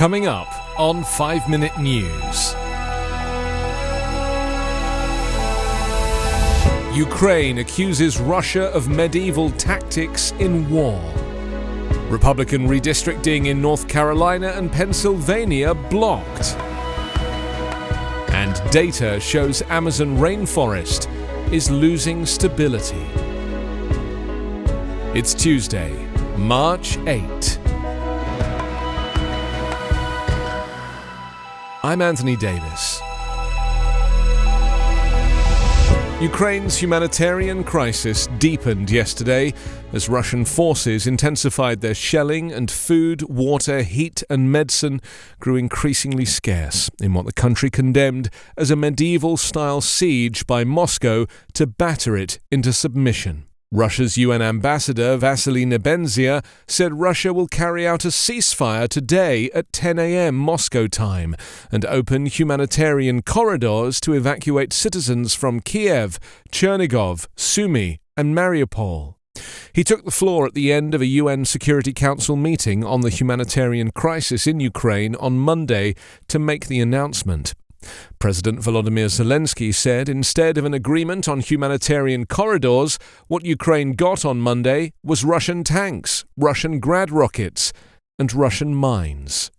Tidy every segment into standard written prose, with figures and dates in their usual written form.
Coming up on 5 Minute News. Ukraine accuses Russia of medieval tactics in war. Republican redistricting in North Carolina and Pennsylvania blocked. And data shows Amazon rainforest is losing stability. It's Tuesday, March 8. I'm Anthony Davis. Ukraine's humanitarian crisis deepened yesterday as Russian forces intensified their shelling and food, water, heat and medicine grew increasingly scarce in what the country condemned as a medieval-style siege by Moscow to batter it into submission. Russia's UN ambassador Vasily Nebenzia said Russia will carry out a ceasefire today at 10 a.m. Moscow time and open humanitarian corridors to evacuate citizens from Kiev, Chernigov, Sumy and Mariupol. He took the floor at the end of a UN Security Council meeting on the humanitarian crisis in Ukraine on Monday to make the announcement. President Volodymyr Zelensky said instead of an agreement on humanitarian corridors, what Ukraine got on Monday was Russian tanks, Russian Grad rockets, and Russian mines.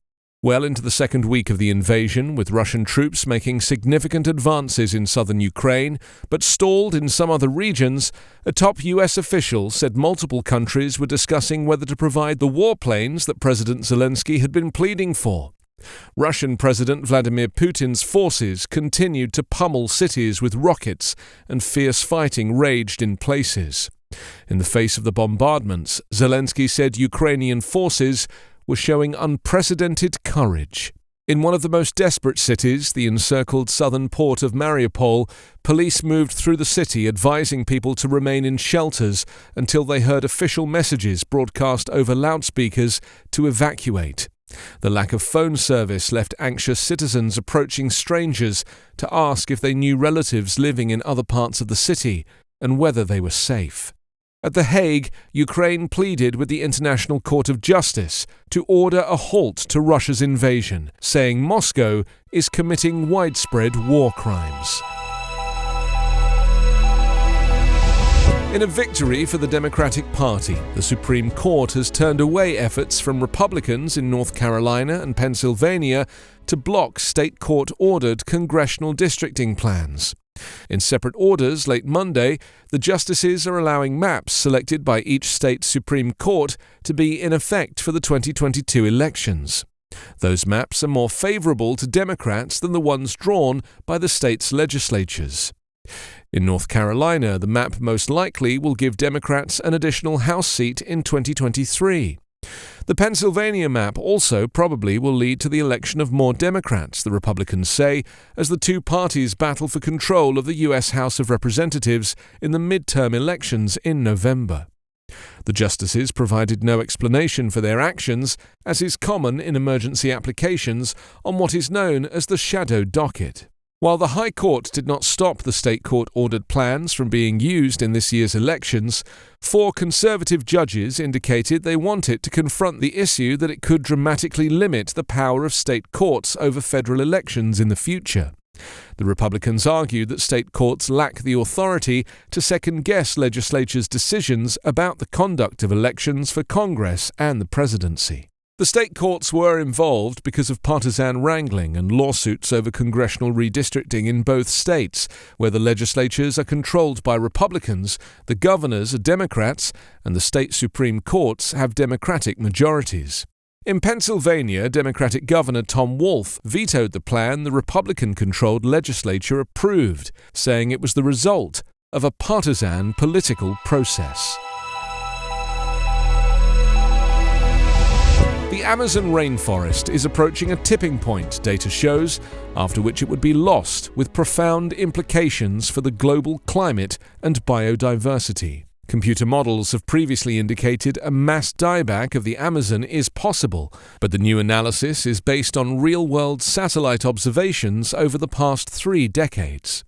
Well into the second week of the invasion, with Russian troops making significant advances in southern Ukraine, but stalled in some other regions, a top US official said multiple countries were discussing whether to provide the warplanes that President Zelensky had been pleading for. Russian President Vladimir Putin's forces continued to pummel cities with rockets, and fierce fighting raged in places. In the face of the bombardments, Zelensky said Ukrainian forces were showing unprecedented courage. In one of the most desperate cities, the encircled southern port of Mariupol, police moved through the city advising people to remain in shelters until they heard official messages broadcast over loudspeakers to evacuate. The lack of phone service left anxious citizens approaching strangers to ask if they knew relatives living in other parts of the city and whether they were safe. At The Hague, Ukraine pleaded with the International Court of Justice to order a halt to Russia's invasion, saying Moscow is committing widespread war crimes. In a victory for the Democratic Party, the Supreme Court has turned away efforts from Republicans in North Carolina and Pennsylvania to block state court-ordered congressional districting plans. In separate orders late Monday, the justices are allowing maps selected by each state Supreme Court to be in effect for the 2022 elections. Those maps are more favorable to Democrats than the ones drawn by the state's legislatures. In North Carolina, the map most likely will give Democrats an additional House seat in 2023. The Pennsylvania map also probably will lead to the election of more Democrats, the Republicans say, as the two parties battle for control of the U.S. House of Representatives in the midterm elections in November. The justices provided no explanation for their actions, as is common in emergency applications on what is known as the shadow docket. While the High Court did not stop the state court-ordered plans from being used in this year's elections, 4 conservative judges indicated they want it to confront the issue that it could dramatically limit the power of state courts over federal elections in the future. The Republicans argued that state courts lack the authority to second-guess legislatures' decisions about the conduct of elections for Congress and the presidency. The state courts were involved because of partisan wrangling and lawsuits over congressional redistricting in both states, where the legislatures are controlled by Republicans, the governors are Democrats, and the state Supreme Courts have Democratic majorities. In Pennsylvania, Democratic Governor Tom Wolf vetoed the plan the Republican-controlled legislature approved, saying it was the result of a partisan political process. The Amazon rainforest is approaching a tipping point, data shows, after which it would be lost, with profound implications for the global climate and biodiversity. Computer models have previously indicated a mass dieback of the Amazon is possible, but the new analysis is based on real-world satellite observations over the past 3 decades.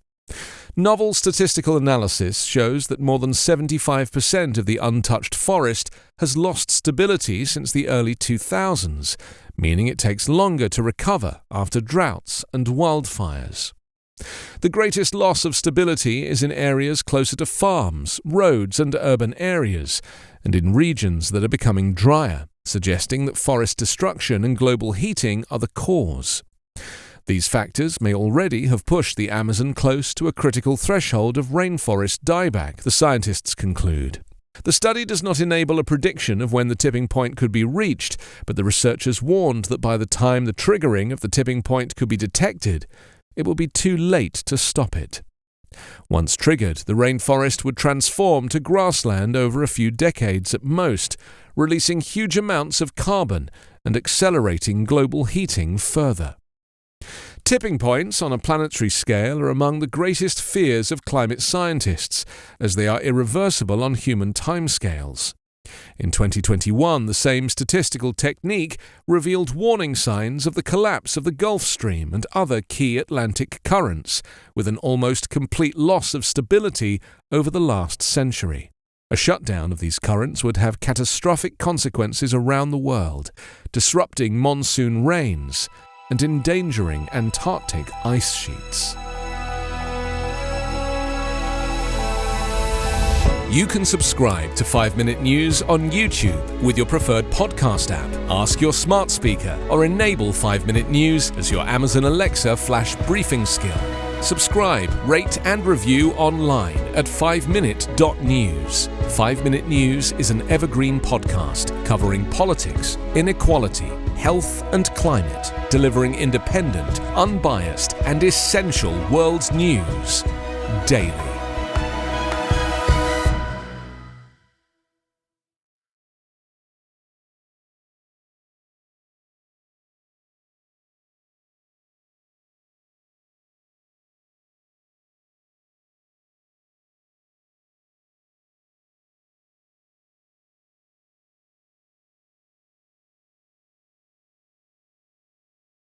Novel statistical analysis shows that more than 75% of the untouched forest has lost stability since the early 2000s, meaning it takes longer to recover after droughts and wildfires. The greatest loss of stability is in areas closer to farms, roads and urban areas, and in regions that are becoming drier, suggesting that forest destruction and global heating are the cause. These factors may already have pushed the Amazon close to a critical threshold of rainforest dieback, the scientists conclude. The study does not enable a prediction of when the tipping point could be reached, but the researchers warned that by the time the triggering of the tipping point could be detected, it will be too late to stop it. Once triggered, the rainforest would transform to grassland over a few decades at most, releasing huge amounts of carbon and accelerating global heating further. Tipping points on a planetary scale are among the greatest fears of climate scientists, as they are irreversible on human timescales. In 2021, the same statistical technique revealed warning signs of the collapse of the Gulf Stream and other key Atlantic currents, with an almost complete loss of stability over the last century. A shutdown of these currents would have catastrophic consequences around the world, disrupting monsoon rains and endangering Antarctic ice sheets. You can subscribe to 5-Minute News on YouTube with your preferred podcast app. Ask your smart speaker or enable 5-Minute News as your Amazon Alexa flash briefing skill. Subscribe, rate and review online at 5minute.news. 5-Minute News is an Evergreen podcast covering politics, inequality, health and climate, delivering independent, unbiased and essential world news daily.